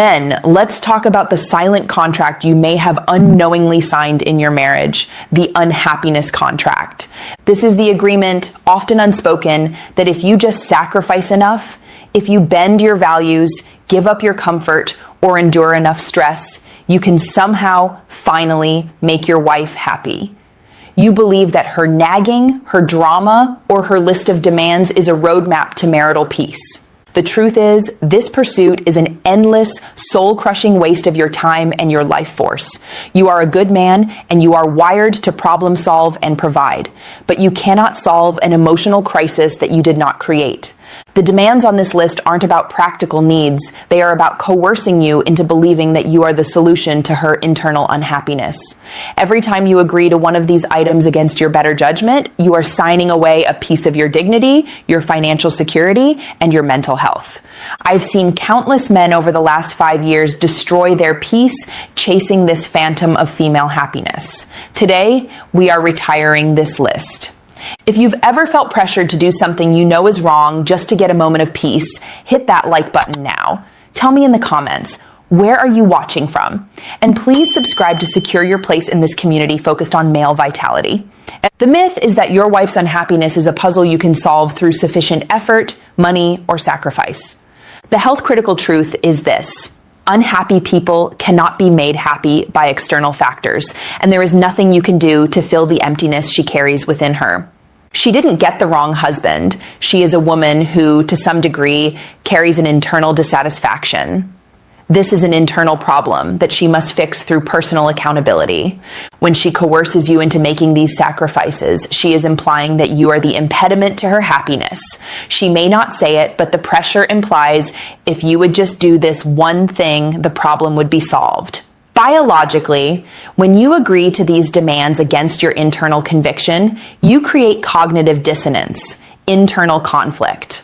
Men, let's talk about the silent contract you may have unknowingly signed in your marriage, the unhappiness contract. This is the agreement, often unspoken, that if you just sacrifice enough, if you bend your values, give up your comfort, or endure enough stress, you can somehow, finally, make your wife happy. You believe that her nagging, her drama, or her list of demands is a roadmap to marital peace. The truth is, this pursuit is an endless, soul-crushing waste of your time and your life force. You are a good man, and you are wired to problem solve and provide, but you cannot solve an emotional crisis that you did not create. The demands on this list aren't about practical needs. They are about coercing you into believing that you are the solution to her internal unhappiness. Every time you agree to one of these items against your better judgment, you are signing away a piece of your dignity, your financial security, and your mental health. I've seen countless men over the last 5 years destroy their peace, chasing this phantom of female happiness. Today, we are retiring this list. If you've ever felt pressured to do something you know is wrong just to get a moment of peace, hit that like button now. Tell me in the comments, where are you watching from? And please subscribe to secure your place in this community focused on male vitality. The myth is that your wife's unhappiness is a puzzle you can solve through sufficient effort, money, or sacrifice. The health critical truth is this: unhappy people cannot be made happy by external factors, and there is nothing you can do to fill the emptiness she carries within her. She didn't get the wrong husband. She is a woman who, to some degree, carries an internal dissatisfaction. This is an internal problem that she must fix through personal accountability. When she coerces you into making these sacrifices, she is implying that you are the impediment to her happiness. She may not say it, but the pressure implies if you would just do this one thing, the problem would be solved. Biologically, when you agree to these demands against your internal conviction, you create cognitive dissonance, internal conflict.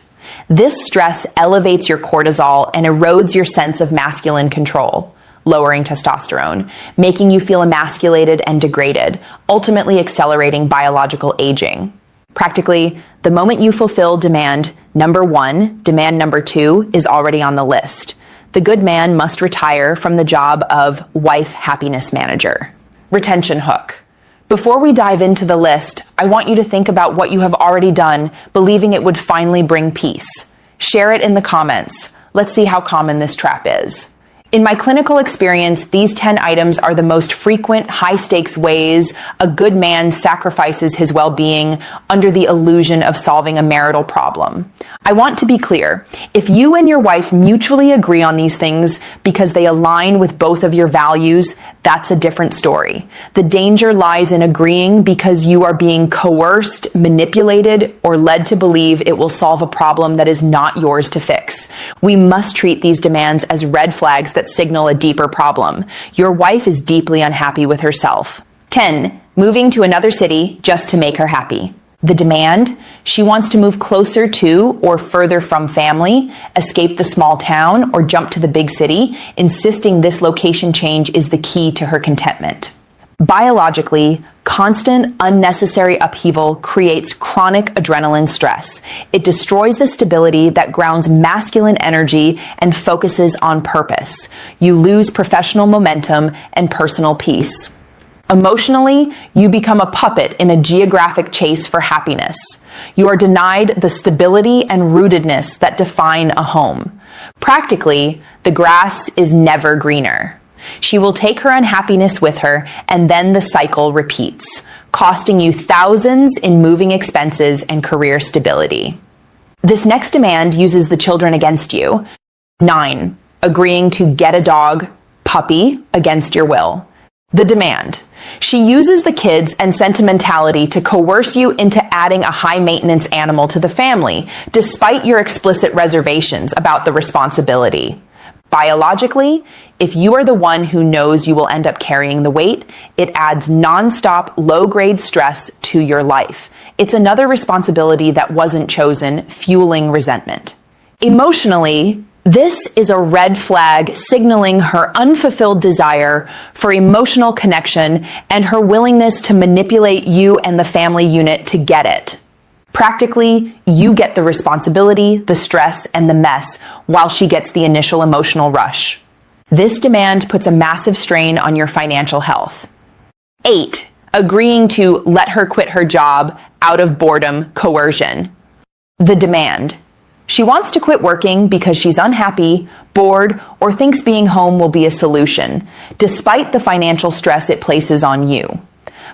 This stress elevates your cortisol and erodes your sense of masculine control, lowering testosterone, making you feel emasculated and degraded, ultimately accelerating biological aging. Practically, the moment you fulfill demand number 1, demand number 2 is already on the list. The good man must retire from the job of wife happiness manager. Retention hook. Before we dive into the list, I want you to think about what you have already done, believing it would finally bring peace. Share it in the comments. Let's see how common this trap is. In my clinical experience, these 10 items are the most frequent, high-stakes ways a good man sacrifices his well-being under the illusion of solving a marital problem. I want to be clear. If you and your wife mutually agree on these things because they align with both of your values, that's a different story. The danger lies in agreeing because you are being coerced, manipulated, or led to believe it will solve a problem that is not yours to fix. We must treat these demands as red flags that signal a deeper problem. Your wife is deeply unhappy with herself. 10. Moving to another city just to make her happy. The demand: she wants to move closer to or further from family, escape the small town, or jump to the big city, insisting this location change is the key to her contentment. Biologically, constant, unnecessary upheaval creates chronic adrenaline stress. It destroys the stability that grounds masculine energy and focuses on purpose. You lose professional momentum and personal peace. Emotionally, you become a puppet in a geographic chase for happiness. You are denied the stability and rootedness that define a home. Practically, the grass is never greener. She will take her unhappiness with her, and then the cycle repeats, costing you thousands in moving expenses and career stability. This next demand uses the children against you. 9. Agreeing to get a dog, puppy, against your will. The demand: she uses the kids and sentimentality to coerce you into adding a high-maintenance animal to the family, despite your explicit reservations about the responsibility. Biologically, if you are the one who knows you will end up carrying the weight, it adds non-stop, low-grade stress to your life. It's another responsibility that wasn't chosen, fueling resentment. Emotionally, this is a red flag signaling her unfulfilled desire for emotional connection and her willingness to manipulate you and the family unit to get it. Practically, you get the responsibility, the stress, and the mess while she gets the initial emotional rush. This demand puts a massive strain on your financial health. 8. Agreeing to let her quit her job out of boredom, coercion. The demand. She wants to quit working because she's unhappy, bored, or thinks being home will be a solution, despite the financial stress it places on you.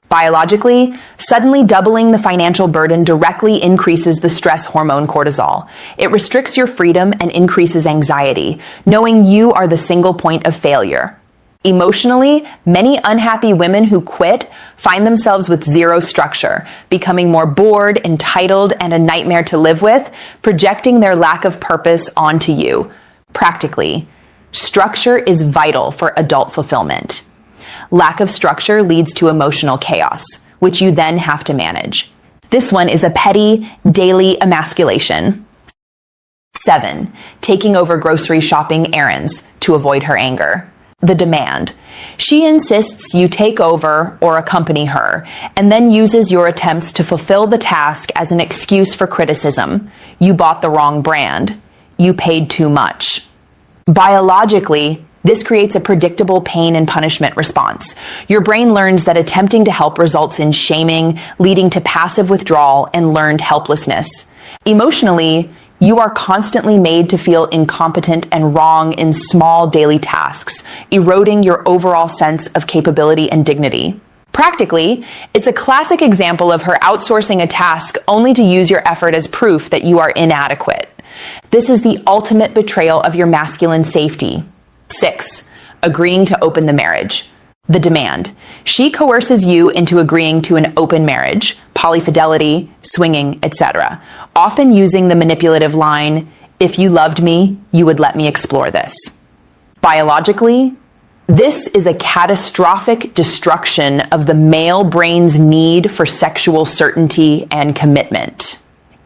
Biologically, suddenly doubling the financial burden directly increases the stress hormone cortisol. It restricts your freedom and increases anxiety, knowing you are the single point of failure. Emotionally, many unhappy women who quit find themselves with zero structure, becoming more bored, entitled, and a nightmare to live with, projecting their lack of purpose onto you. Practically, structure is vital for adult fulfillment. Lack of structure leads to emotional chaos, which you then have to manage. This one is a petty, daily emasculation. 7. Taking over grocery shopping errands to avoid her anger. The demand. She insists you take over or accompany her, and then uses your attempts to fulfill the task as an excuse for criticism. You bought the wrong brand. You paid too much. Biologically, this creates a predictable pain and punishment response. Your brain learns that attempting to help results in shaming, leading to passive withdrawal and learned helplessness. Emotionally, you are constantly made to feel incompetent and wrong in small daily tasks, eroding your overall sense of capability and dignity. Practically, it's a classic example of her outsourcing a task only to use your effort as proof that you are inadequate. This is the ultimate betrayal of your masculine safety. 6. Agreeing to open the marriage. The demand. She coerces you into agreeing to an open marriage, polyfidelity, swinging, etc., often using the manipulative line, "If you loved me, you would let me explore this." Biologically, this is a catastrophic destruction of the male brain's need for sexual certainty and commitment.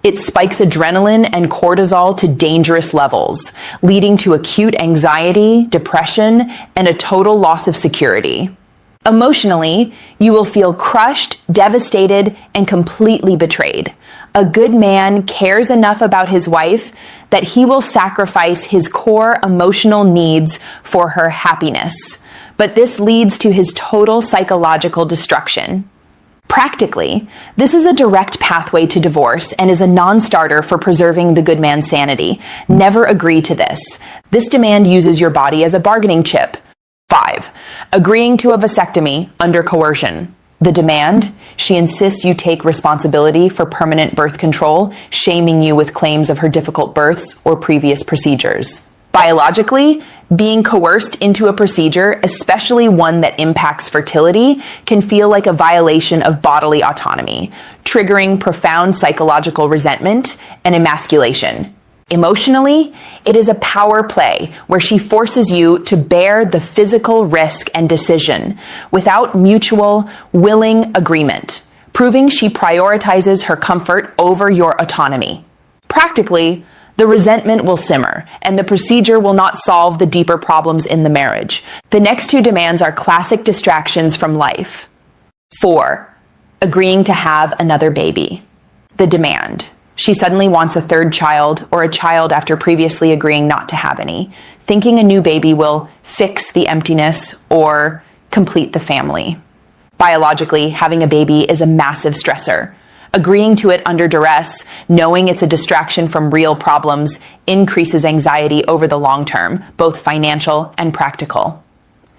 It spikes adrenaline and cortisol to dangerous levels, leading to acute anxiety, depression, and a total loss of security. Emotionally, you will feel crushed, devastated, and completely betrayed. A good man cares enough about his wife that he will sacrifice his core emotional needs for her happiness, but this leads to his total psychological destruction. Practically, this is a direct pathway to divorce and is a non-starter for preserving the good man's sanity. Never agree to this. This demand uses your body as a bargaining chip. 5. Agreeing to a vasectomy under coercion. The demand. She insists you take responsibility for permanent birth control, shaming you with claims of her difficult births or previous procedures. Biologically, being coerced into a procedure, especially one that impacts fertility, can feel like a violation of bodily autonomy, triggering profound psychological resentment and emasculation. Emotionally, it is a power play where she forces you to bear the physical risk and decision without mutual, willing agreement, proving she prioritizes her comfort over your autonomy. Practically, the resentment will simmer, and the procedure will not solve the deeper problems in the marriage. The next two demands are classic distractions from life. 4. Agreeing to have another baby. The demand. She suddenly wants a third child or a child after previously agreeing not to have any, thinking a new baby will fix the emptiness or complete the family. Biologically, having a baby is a massive stressor. Agreeing to it under duress, knowing it's a distraction from real problems, increases anxiety over the long term, both financial and practical.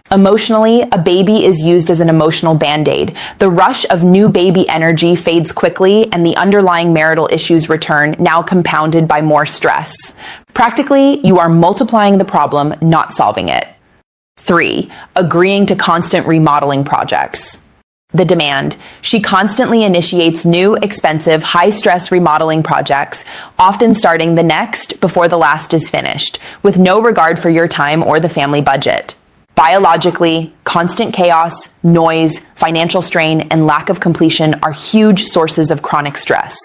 Emotionally, a baby is used as an emotional band-aid. The rush of new baby energy fades quickly, and the underlying marital issues return, now compounded by more stress. Practically, you are multiplying the problem, not solving it. 3. Agreeing to constant remodeling projects. The demand. She constantly initiates new, expensive, high-stress remodeling projects, often starting the next before the last is finished, with no regard for your time or the family budget. Biologically, constant chaos, noise, financial strain, and lack of completion are huge sources of chronic stress.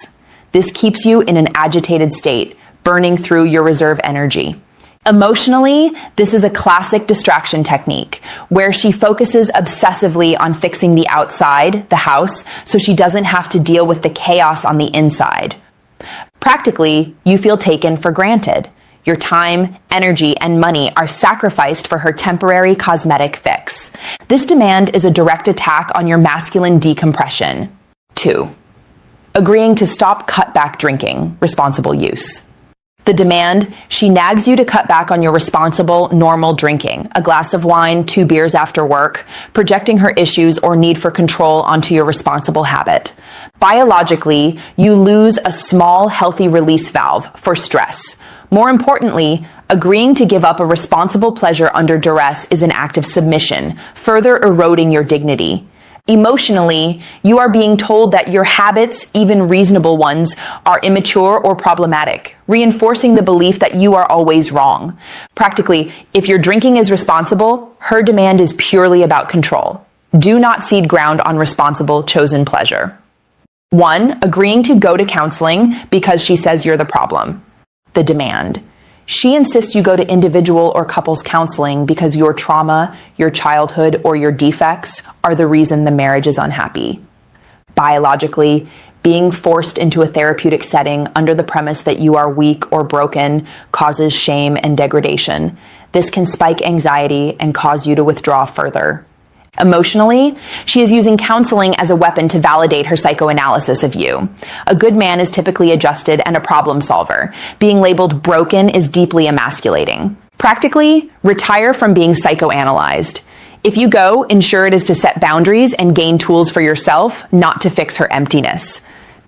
This keeps you in an agitated state, burning through your reserve energy. Emotionally, this is a classic distraction technique where she focuses obsessively on fixing the outside, the house, so she doesn't have to deal with the chaos on the inside. Practically, you feel taken for granted. Your time, energy, and money are sacrificed for her temporary cosmetic fix. This demand is a direct attack on your masculine decompression. 2. Agreeing to stop cutback drinking, responsible use. The demand, she nags you to cut back on your responsible, normal drinking, a glass of wine, 2 beers after work, projecting her issues or need for control onto your responsible habit. Biologically, you lose a small, healthy release valve for stress. More importantly, agreeing to give up a responsible pleasure under duress is an act of submission, further eroding your dignity. Emotionally, you are being told that your habits, even reasonable ones, are immature or problematic, reinforcing the belief that you are always wrong. Practically, if your drinking is responsible, her demand is purely about control. Do not cede ground on responsible, chosen pleasure. 1. Agreeing to go to counseling because she says you're the problem. The demand. She insists you go to individual or couples counseling because your trauma, your childhood, or your defects are the reason the marriage is unhappy. Biologically, being forced into a therapeutic setting under the premise that you are weak or broken causes shame and degradation. This can spike anxiety and cause you to withdraw further. Emotionally, she is using counseling as a weapon to validate her psychoanalysis of you. A good man is typically adjusted and a problem solver. Being labeled broken is deeply emasculating. Practically, retire from being psychoanalyzed. If you go, ensure it is to set boundaries and gain tools for yourself, not to fix her emptiness.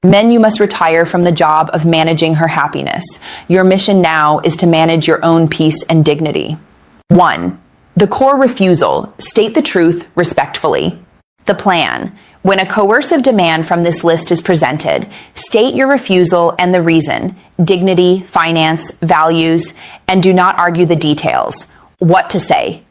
Men, you must retire from the job of managing her happiness. Your mission now is to manage your own peace and dignity. 1. The core refusal. State the truth respectfully. The plan. When a coercive demand from this list is presented, state your refusal and the reason, dignity, finance, values, and do not argue the details. What to say.